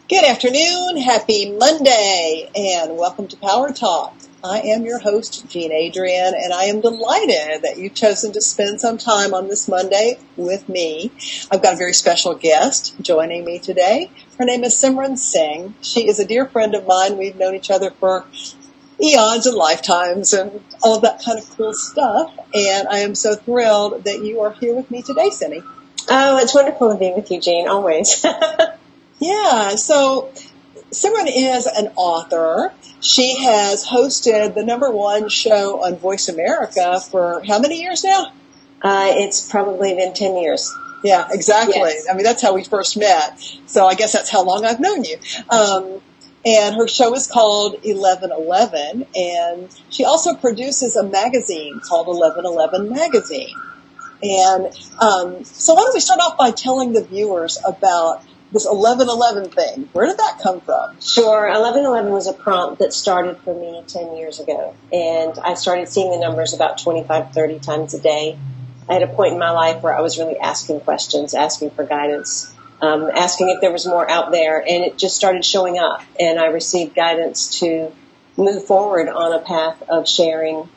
Good afternoon, happy Monday, and welcome to Power Talk. I am your host, Jean Adrienne, and I am delighted that you've chosen to spend some time on this Monday with me. I've got a very special guest joining me today. Her name is Simran Singh. She is a dear friend of mine. We've known each other for eons and lifetimes and all of that kind of cool stuff, and I am so thrilled that you are here with me today, Simmy. Oh, it's wonderful to be with you, Jean, always. Yeah, so Simran is an author. She has hosted the #1 show on Voice America for how many years now? It's probably been 10 years. Yeah, exactly. Yes. I mean, that's how we first met. So I guess that's how long I've known you. And her show is called 1111, and she also produces a magazine called 1111 Magazine. And so why don't we start off by telling the viewers about this 1111 thing. Where did that come from? Sure. 1111 was a prompt that started for me 10 years ago. And I started seeing the numbers about 25, 30 times a day. I had a point in my life where I was really asking questions, asking for guidance, asking if there was more out there. And it just started showing up. And I received guidance to move forward on a path of sharing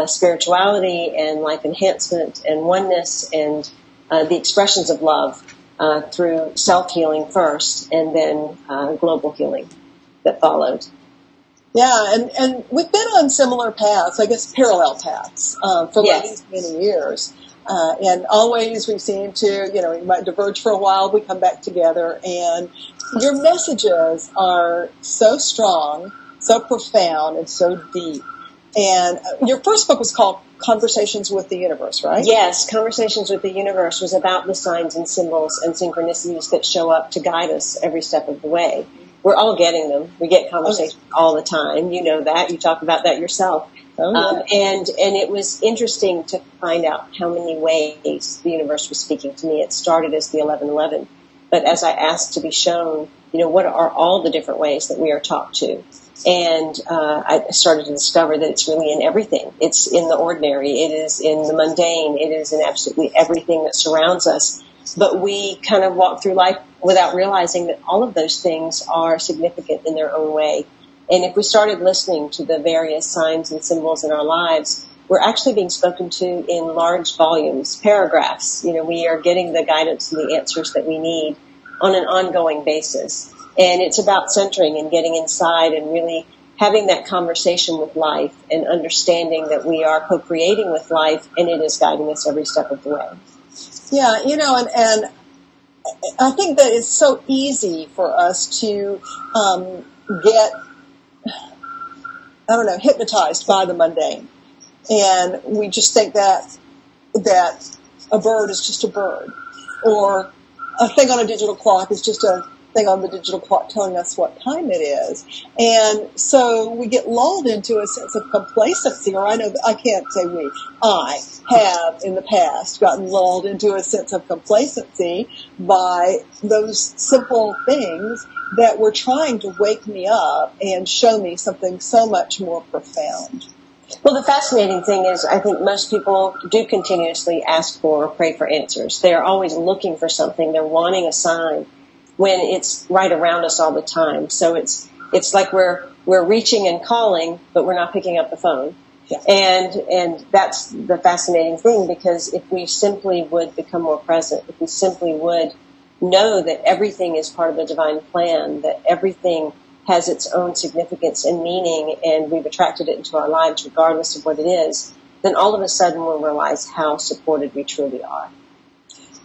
spirituality and life enhancement and oneness and the expressions of love. Through self-healing first and then global healing that followed. Yeah, and we've been on similar paths, I guess parallel paths, for Yes. many years. And always we seem to, we might diverge for a while, we come back together, and your messages are so strong, so profound, and so deep. And your first book was called Conversations with the Universe, right? Yes, Conversations with the Universe was about the signs and symbols and synchronicities that show up to guide us every step of the way. We're all getting them. We get conversations all the time. You know that. You talk about that yourself. Oh, yeah. And it was interesting to find out how many ways the universe was speaking to me. It started as the 1111. But as I asked to be shown, what are all the different ways that we are talked to? And I started to discover that it's really in everything. It's in the ordinary. It is in the mundane. It is in absolutely everything that surrounds us. But we kind of walk through life without realizing that all of those things are significant in their own way. And if we started listening to the various signs and symbols in our lives, we're actually being spoken to in large volumes, paragraphs. We are getting the guidance and the answers that we need on an ongoing basis. And it's about centering and getting inside and really having that conversation with life and understanding that we are co-creating with life and it is guiding us every step of the way. Yeah, and I think that it's so easy for us to get, hypnotized by the mundane. And we just think that a bird is just a bird, or a thing on a digital clock is just a thing on the digital clock telling us what time it is. And so we get lulled into a sense of complacency, or I have in the past gotten lulled into a sense of complacency by those simple things that were trying to wake me up and show me something so much more profound. Well, the fascinating thing is I think most people do continuously ask for or pray for answers. They're always looking for something. They're wanting a sign when it's right around us all the time. So it's like we're reaching and calling, but we're not picking up the phone. Yeah. And that's the fascinating thing, because if we simply would become more present, if we simply would know that everything is part of the divine plan, that everything has its own significance and meaning, and we've attracted it into our lives regardless of what it is, then all of a sudden we'll realize how supported we truly are.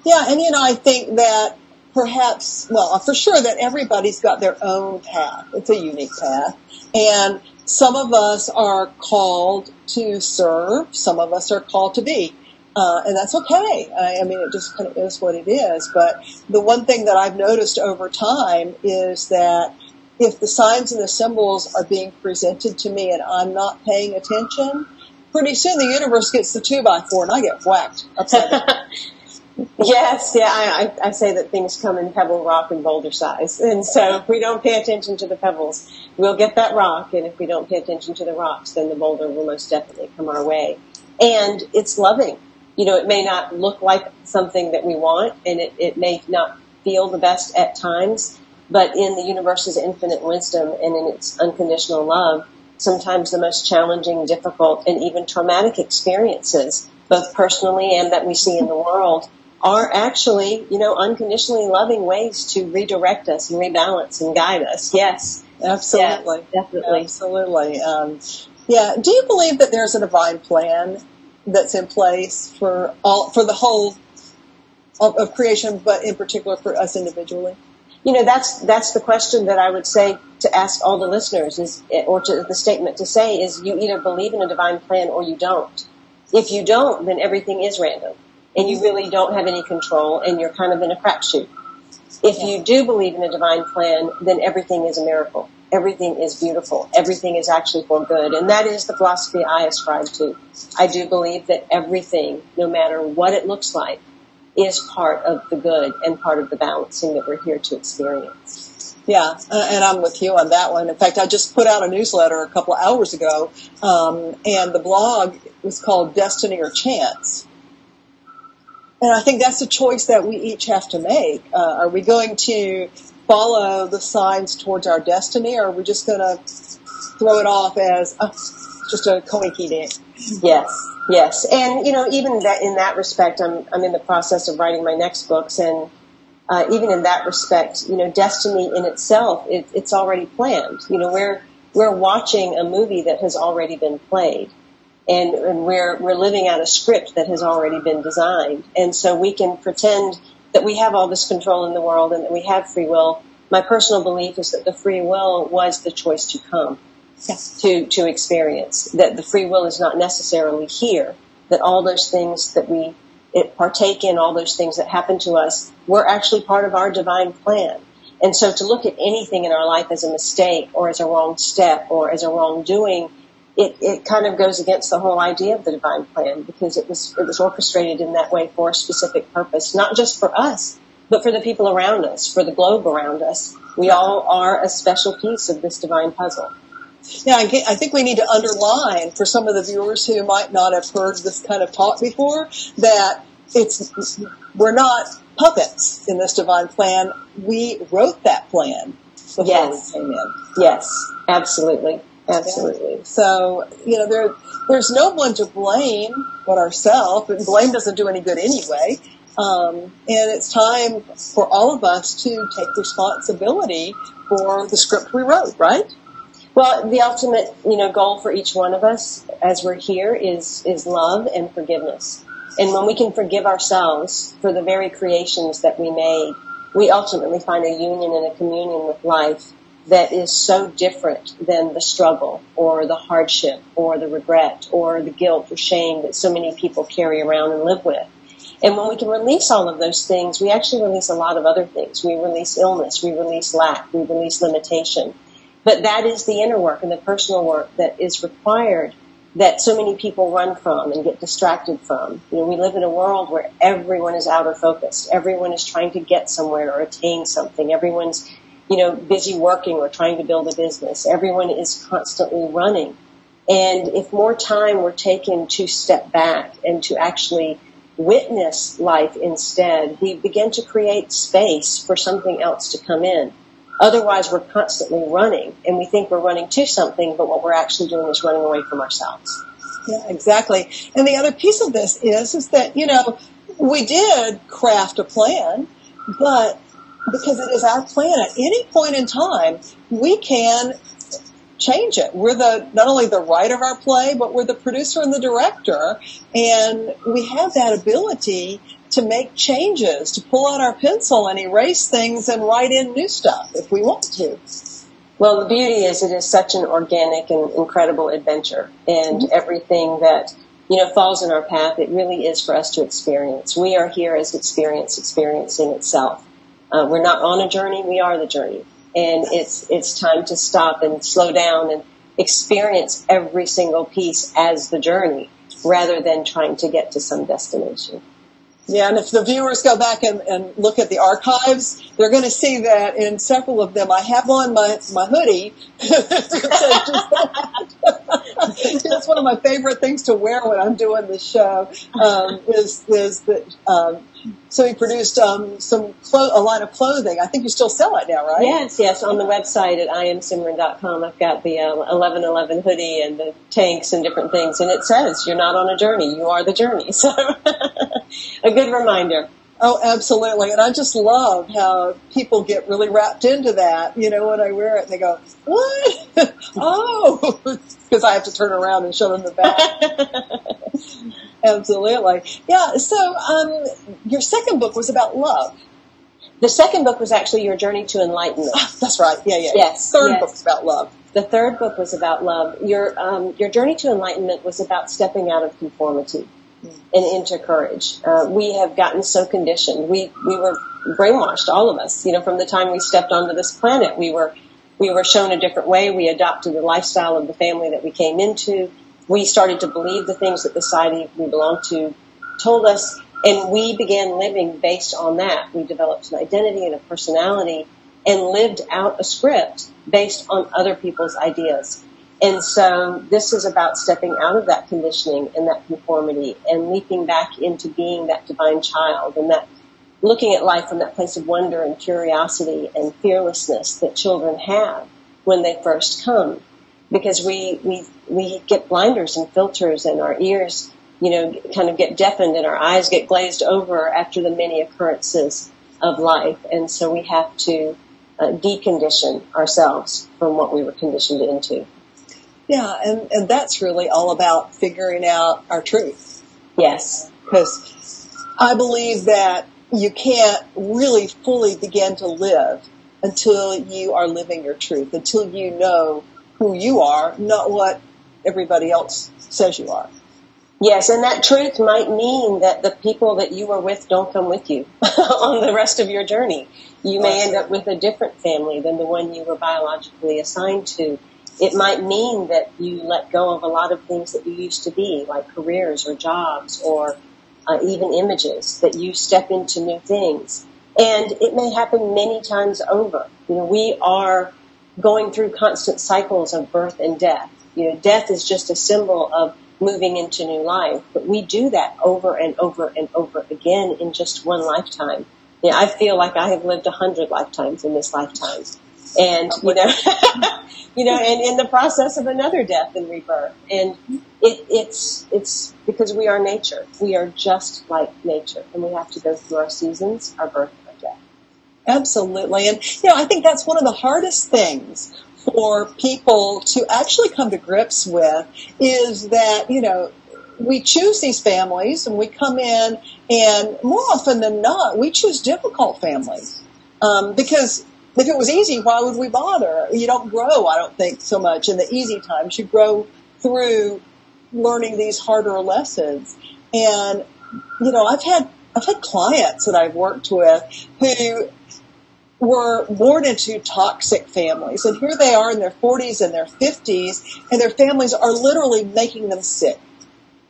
Yeah, and I think that perhaps, for sure that everybody's got their own path. It's a unique path. And some of us are called to serve. Some of us are called to be. And that's okay. I mean, it just kind of is what it is. But the one thing that I've noticed over time is that if the signs and the symbols are being presented to me and I'm not paying attention, pretty soon the universe gets the 2x4 and I get whacked upside down. Yes, yeah, I say that things come in pebble, rock, and boulder size. And so if we don't pay attention to the pebbles, we'll get that rock. And if we don't pay attention to the rocks, then the boulder will most definitely come our way. And it's loving. It may not look like something that we want, and it may not feel the best at times, But in the universe's infinite wisdom and in its unconditional love, sometimes the most challenging, difficult, and even traumatic experiences, both personally and that we see in the world, are actually, unconditionally loving ways to redirect us and rebalance and guide us. Yes. Absolutely. Yes, definitely. Absolutely. Do you believe that there's a divine plan that's in place for the whole of creation, but in particular for us individually? That's the question that I would say to ask all the listeners the statement to say is you either believe in a divine plan or you don't. If you don't, then everything is random and you really don't have any control and you're kind of in a crapshoot. If you do believe in a divine plan, then everything is a miracle. Everything is beautiful. Everything is actually for good. And that is the philosophy I ascribe to. I do believe that everything, no matter what it looks like, is part of the good and part of the balancing that we're here to experience. Yeah, and I'm with you on that one. In fact, I just put out a newsletter a couple of hours ago, and the blog was called Destiny or Chance. And I think that's a choice that we each have to make. Are we going to follow the signs towards our destiny, or are we just going to throw it off as just a coinky-dink? Yes. And, even that in that respect, I'm in the process of writing my next books. And even in that respect, destiny in itself, it's already planned. We're watching a movie that has already been played. And we're living out a script that has already been designed. And so we can pretend that we have all this control in the world and that we have free will. My personal belief is that the free will was the choice to come. Yes. To experience, that the free will is not necessarily here, that all those things that we partake in, all those things that happen to us, were actually part of our divine plan. And so to look at anything in our life as a mistake or as a wrong step or as a wrongdoing, it kind of goes against the whole idea of the divine plan, because it was orchestrated in that way for a specific purpose, not just for us, but for the people around us, for the globe around us. We all are a special piece of this divine puzzle. Yeah, I think we need to underline for some of the viewers who might not have heard this kind of talk before that we're not puppets in this divine plan. We wrote that plan before we came in. Yes, absolutely. Absolutely. Yeah. So, there's no one to blame but ourselves, and blame doesn't do any good anyway. And it's time for all of us to take responsibility for the script we wrote, right? Well, the ultimate, goal for each one of us as we're here is love and forgiveness. And when we can forgive ourselves for the very creations that we made, we ultimately find a union and a communion with life that is so different than the struggle or the hardship or the regret or the guilt or shame that so many people carry around and live with. And when we can release all of those things, we actually release a lot of other things. We release illness, we release lack, we release limitation. But that is the inner work and the personal work that is required that so many people run from and get distracted from. We live in a world where everyone is outer focused. Everyone is trying to get somewhere or attain something. Everyone's, busy working or trying to build a business. Everyone is constantly running. And if more time were taken to step back and to actually witness life instead, we begin to create space for something else to come in. Otherwise, we're constantly running, and we think we're running to something, but what we're actually doing is running away from ourselves. Yeah, exactly. And the other piece of this is that, we did craft a plan, but because it is our plan, at any point in time, we can change it. We're not only the writer of our play, but we're the producer and the director, and we have that ability to make changes, to pull out our pencil and erase things and write in new stuff if we want to. Well, the beauty is it is such an organic and incredible adventure, and everything that, falls in our path, it really is for us to experience. We are here as experiencing itself. We're not on a journey, we are the journey. And it's time to stop and slow down and experience every single piece as the journey rather than trying to get to some destination. Yeah, and if the viewers go back and look at the archives, they're going to see that in several of them I have on my hoodie. That's one of my favorite things to wear when I'm doing the show. So he produced a line of clothing. I think you still sell it now, right? Yes. On the website at iamsimran.com, I've got the 1111 hoodie and the tanks and different things, and it says, "You're not on a journey; you are the journey." So, a good reminder. Oh, absolutely. And I just love how people get really wrapped into that. You know, when I wear it, they go, "What?" Oh, because I have to turn around and show them the back. Absolutely. Yeah. So, your second book was about love. The second book was actually Your Journey to Enlightenment. That's right. Yeah. Yes. Third book's about love. The third book was about love. Your Journey to Enlightenment was about stepping out of conformity and into courage. We have gotten so conditioned. We were brainwashed, all of us. You know, from the time we stepped onto this planet, we were shown a different way. We adopted the lifestyle of the family that we came into. We started to believe the things that the society we belonged to told us, and we began living based on that. We developed an identity and a personality and lived out a script based on other people's ideas. And so this is about stepping out of that conditioning and that conformity and leaping back into being that divine child and that looking at life from that place of wonder and curiosity and fearlessness that children have when they first come. Because we get blinders and filters and our ears, you know, kind of get deafened and our eyes get glazed over after the many occurrences of life. And so we have to decondition ourselves from what we were conditioned into. Yeah, and that's really all about figuring out our truth. Yes. Because I believe that you can't really fully begin to live until you are living your truth, until you know who you are, not what everybody else says you are. Yes, and that truth might mean that the people that you are with don't come with you on the rest of your journey. You may end up with a different family than the one you were biologically assigned to. It might mean that you let go of a lot of things that you used to be, like careers or jobs or even images, that you step into new things. And it may happen many times over. You know, we are going through constant cycles of birth and death. You know, death is just a symbol of moving into new life, but we do that over and over and over again in just one lifetime. You know, I feel like I have lived 100 lifetimes in this lifetime. And, you know, and in the process of another death and rebirth. And it's because we are nature. We are just like nature. And we have to go through our seasons, our birth and our death. Absolutely. And, you know, I think that's one of the hardest things for people to actually come to grips with is that, you know, we choose these families and we come in and more often than not, we choose difficult families. Because if it was easy, why would we bother? You don't grow, I don't think, so much in the easy times. You grow through learning these harder lessons. And, you know, I've had clients that I've worked with who were born into toxic families. And here they are in their 40s and their 50s, and their families are literally making them sick.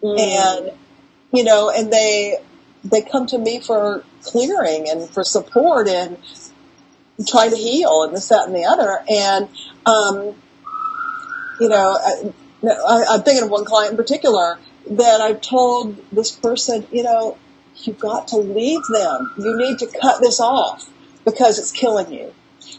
And, you know, and they come to me for clearing and for support and trying to heal and this, that, and the other. And, you know, I'm thinking of one client in particular that I've told this person, you know, you've got to leave them. You need to cut this off because it's killing you.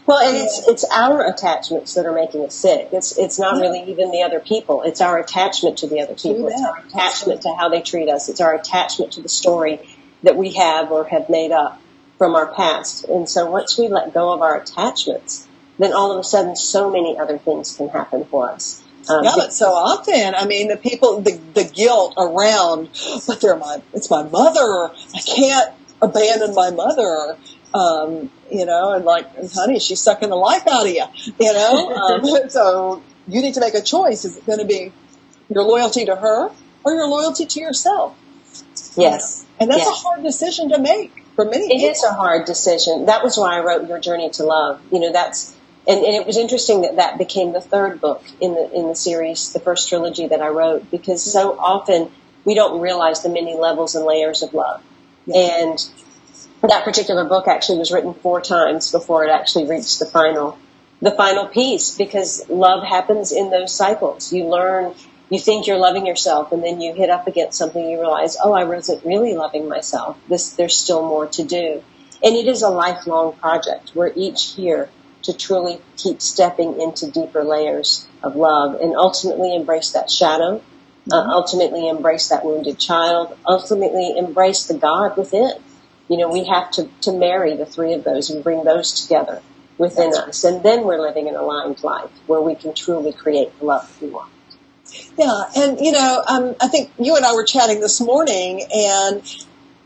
Well, and it's our attachments that are making us sick. It's not really even the other people. It's our attachment to the other people. It's our attachment to how they treat us. It's our attachment to the story that we have or have made up from our past. And so once we let go of our attachments, then all of a sudden so many other things can happen for us. But so often, I mean, the people, the guilt around, but it's my mother. I can't abandon my mother. You know, and like, honey, she's sucking the life out of you, you know? So you need to make a choice. Is it going to be your loyalty to her or your loyalty to yourself? Yes. And that's a hard decision to make for many people. It is a hard decision. That was why I wrote Your Journey to Love. You know, and it was interesting that became the third book in the series, the first trilogy that I wrote, because so often we don't realize the many levels and layers of love. And that particular book actually was written 4 times before it actually reached the final piece, because love happens in those cycles. You learn, you think you're loving yourself, and then you hit up against something, you realize, oh, I wasn't really loving myself. There's still more to do. And it is a lifelong project. We're each here to truly keep stepping into deeper layers of love and ultimately embrace that shadow, ultimately embrace that wounded child, ultimately embrace the God within. We have to marry the 3 of those and bring those together within us. And then we're living an aligned life where we can truly create the love that we want. Yeah, and, I think you and I were chatting this morning, and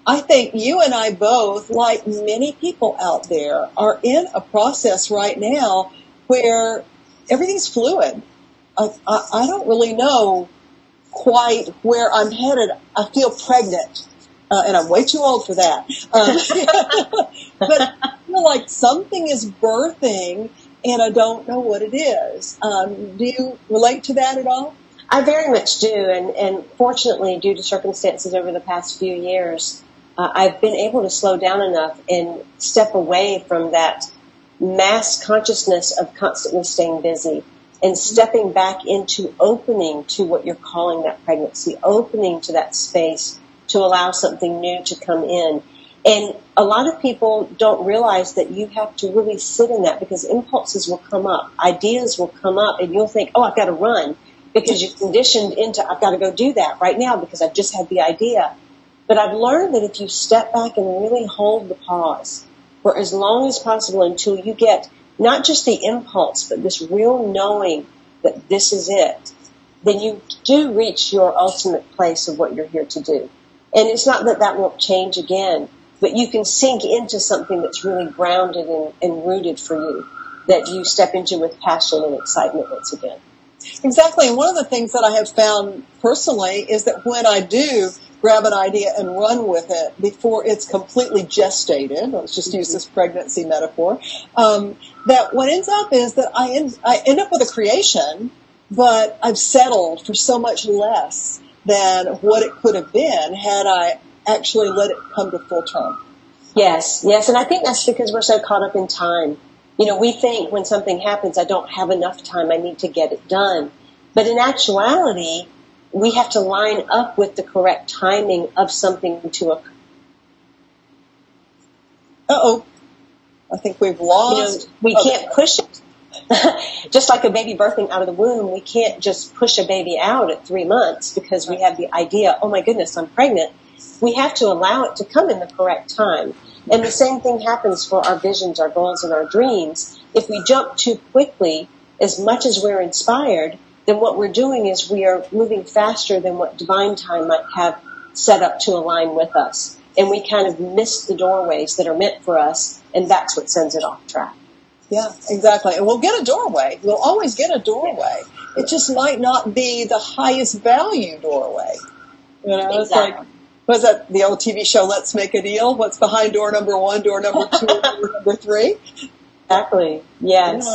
I think you and I both, like many people out there, are in a process right now where everything's fluid. I don't really know quite where I'm headed. I feel pregnant, and I'm way too old for that. But I feel like something is birthing, and I don't know what it is. Do you relate to that at all? I very much do, and fortunately, due to circumstances over the past few years, I've been able to slow down enough and step away from that mass consciousness of constantly staying busy and stepping back into opening to what you're calling that pregnancy, opening to that space to allow something new to come in. And a lot of people don't realize that you have to really sit in that, because impulses will come up, ideas will come up, and you'll think, oh, I've got to run, because you're conditioned into, I've got to go do that right now because I've just had the idea. But I've learned that if you step back and really hold the pause for as long as possible until you get not just the impulse, but this real knowing that this is it, then you do reach your ultimate place of what you're here to do. And it's not that won't change again, but you can sink into something that's really grounded and rooted for you, that you step into with passion and excitement once again. Exactly. And one of the things that I have found personally is that when I do grab an idea and run with it before it's completely gestated, let's just use this pregnancy metaphor, that what ends up is that I end up with a creation, but I've settled for so much less than what it could have been had I actually let it come to full term. Yes. And I think that's because we're so caught up in time. We think when something happens, I don't have enough time, I need to get it done. But in actuality, we have to line up with the correct timing of something to occur. Uh-oh. I think we've lost. We can't push it. Just like a baby birthing out of the womb, we can't just push a baby out at 3 months because we have the idea, oh my goodness, I'm pregnant. We have to allow it to come in the correct time. And the same thing happens for our visions, our goals, and our dreams. If we jump too quickly, as much as we're inspired, then what we're doing is we are moving faster than what divine time might have set up to align with us. And we kind of miss the doorways that are meant for us, and that's what sends it off track. Yeah, exactly. And we'll get a doorway. We'll always get a doorway. It just might not be the highest value doorway. Exactly. It's like, was that the old TV show, Let's Make a Deal? What's behind door number 1, door number 2, door number 3? Exactly. Yes.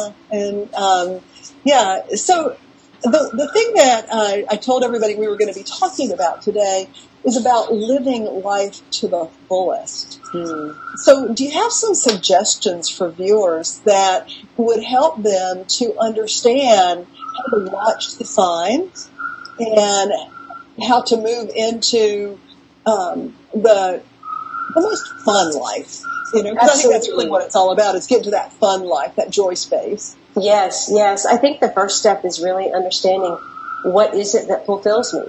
Yeah. And, so the thing that I told everybody we were going to be talking about today is about living life to the fullest. So do you have some suggestions for viewers that would help them to understand how to watch the signs and how to move into the most fun life? Because I think that's really what it's all about, is get to that fun life, that joy space. Yes. I think the first step is really understanding what is it that fulfills me.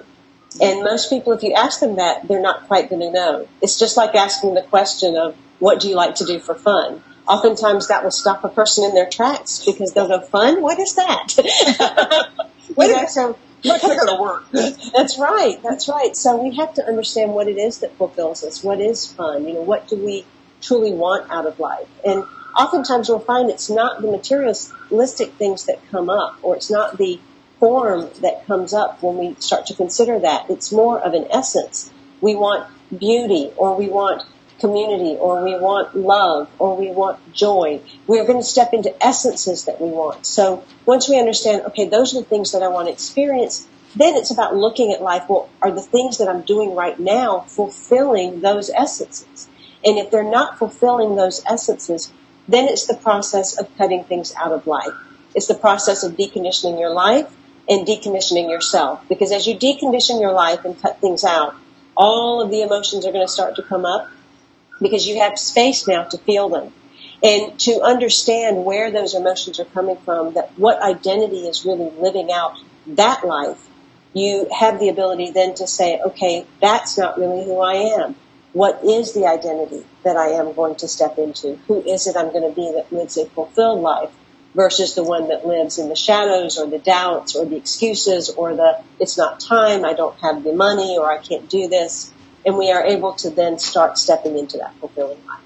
And most people, if you ask them that, they're not quite going to know. It's just like asking the question of, what do you like to do for fun? Oftentimes that will stop a person in their tracks because they'll go, fun? What is that? So I'm not going to go to work. That's right. So we have to understand what it is that fulfills us. What is fun? What do we truly want out of life? And oftentimes we'll find it's not the materialistic things that come up, or it's not the form that comes up when we start to consider that. It's more of an essence. We want beauty, or we want community, or we want love, or we want joy. We're going to step into essences that we want. So once we understand, okay, those are the things that I want to experience, then it's about looking at life. Well, are the things that I'm doing right now fulfilling those essences? And if they're not fulfilling those essences, then it's the process of cutting things out of life. It's the process of deconditioning your life and deconditioning yourself. Because as you decondition your life and cut things out, all of the emotions are going to start to come up because you have space now to feel them. And to understand where those emotions are coming from, that what identity is really living out that life, you have the ability then to say, okay, that's not really who I am. What is the identity that I am going to step into? Who is it I'm going to be that lives a fulfilled life versus the one that lives in the shadows or the doubts or the excuses or the it's not time, I don't have the money, or I can't do this. And we are able to then start stepping into that fulfilling life.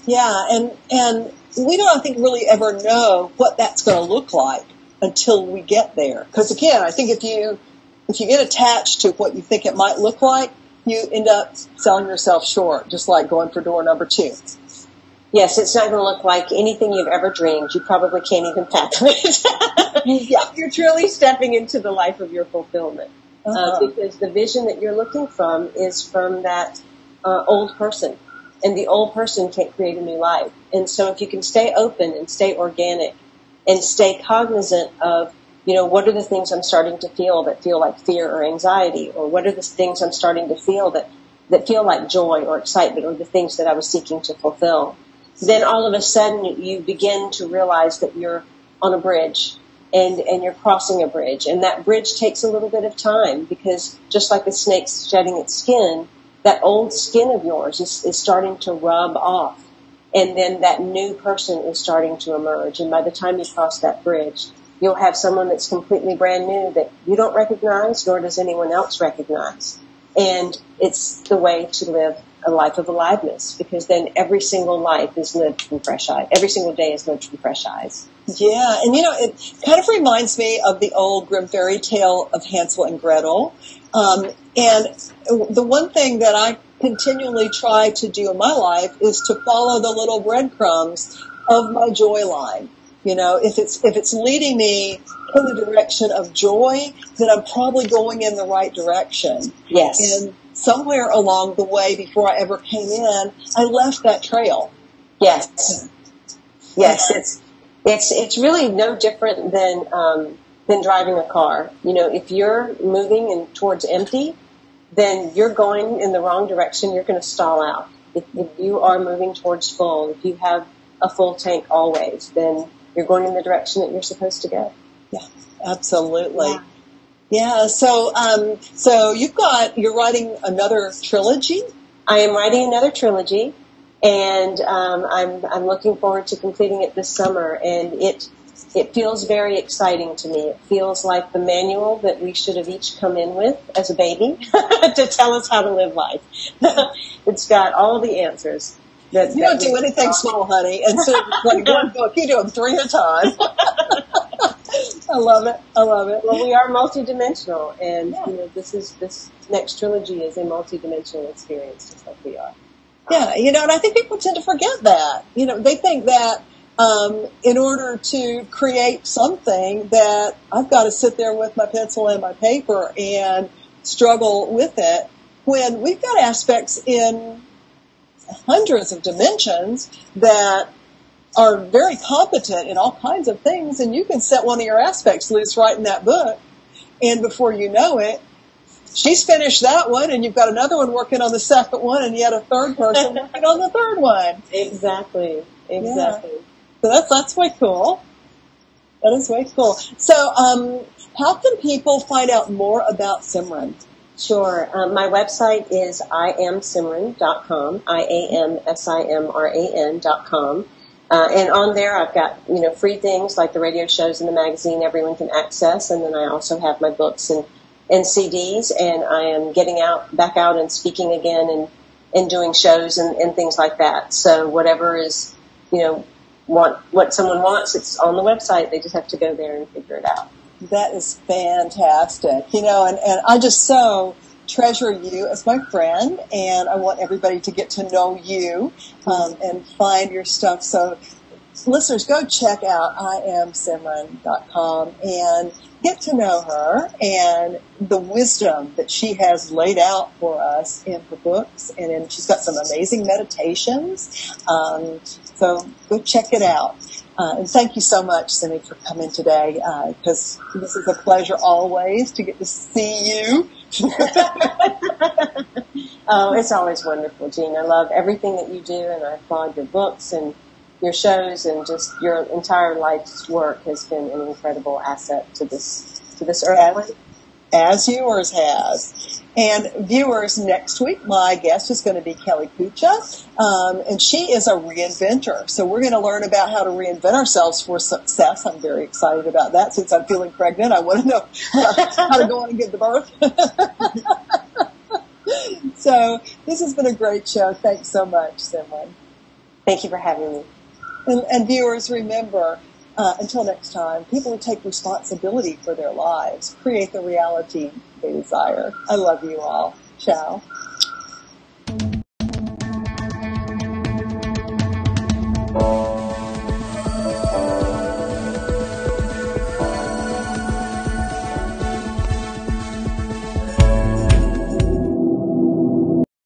Yeah, and we don't, I think, really ever know what that's going to look like until we get there. Because again, I think if you get attached to what you think it might look like, you end up selling yourself short, just like going for door number 2. Yes, it's not going to look like anything you've ever dreamed. You probably can't even fathom it. Yeah. You're truly stepping into the life of your fulfillment. Because the vision that you're looking from is from that old person. And the old person can't create a new life. And so if you can stay open and stay organic and stay cognizant of, what are the things I'm starting to feel that feel like fear or anxiety? Or what are the things I'm starting to feel that feel like joy or excitement, or the things that I was seeking to fulfill? Then all of a sudden you begin to realize that you're on a bridge and you're crossing a bridge. And that bridge takes a little bit of time because just like the snake's shedding its skin, that old skin of yours is starting to rub off. And then that new person is starting to emerge. And by the time you cross that bridge, you'll have someone that's completely brand new that you don't recognize, nor does anyone else recognize. And it's the way to live a life of aliveness, because then every single life is lived from fresh eyes. Every single day is lived from fresh eyes. Yeah, and it kind of reminds me of the old Grimm fairy tale of Hansel and Gretel. And the one thing that I continually try to do in my life is to follow the little breadcrumbs of my joy line. If it's leading me in the direction of joy, then I'm probably going in the right direction. Yes. And somewhere along the way, before I ever came in, I left that trail. Yes. Yes. It's really no different than driving a car. If you're moving towards empty, then you're going in the wrong direction. You're going to stall out. If you are moving towards full, if you have a full tank always, then you're going in the direction that you're supposed to go. Yeah, absolutely. Yeah. So you're writing another trilogy? I am writing another trilogy, and I'm looking forward to completing it this summer. And it feels very exciting to me. It feels like the manual that we should have each come in with as a baby to tell us how to live life. It's got all the answers. You don't do anything small, honey. And so, like one book, you do them 3 at a time. I love it. Well, we are multidimensional, and this next trilogy is a multidimensional experience, just like we are. Yeah, and I think people tend to forget that. They think that in order to create something, that I've got to sit there with my pencil and my paper and struggle with it, when we've got aspects in hundreds of dimensions that are very competent in all kinds of things, and you can set one of your aspects loose right in that book, and before you know it, she's finished that one, and you've got another one working on the second one, and yet a third person working on the third one. Exactly. Yeah. So that's way cool. That is way cool. So, how can people find out more about Simran? Sure. My website is iamsimran.com, iamsimran.com. And on there I've got, free things like the radio shows and the magazine everyone can access. And then I also have my books and CDs, and I am getting back out and speaking again and doing shows and things like that. So whatever is, what someone wants, it's on the website. They just have to go there and figure it out. That is fantastic, and I just so treasure you as my friend, and I want everybody to get to know you and find your stuff. So listeners, go check out IamSimran.com and get to know her and the wisdom that she has laid out for us in her books. And she's got some amazing meditations. So go check it out. And thank you so much, Simi, for coming today, because this is a pleasure always to get to see you. Oh, it's always wonderful, Jean. I love everything that you do, and I applaud your books and your shows, and just your entire life's work has been an incredible asset to this earth. As yours has. And viewers, next week my guest is going to be Kelly Kucha, and she is a reinventor. So we're going to learn about how to reinvent ourselves for success. I'm very excited about that. Since I'm feeling pregnant, I want to know how to go on and give the birth. So this has been a great show. Thanks so much, Simran. Thank you for having me. And viewers, remember, until next time, people who take responsibility for their lives create the reality they desire. I love you all. Ciao.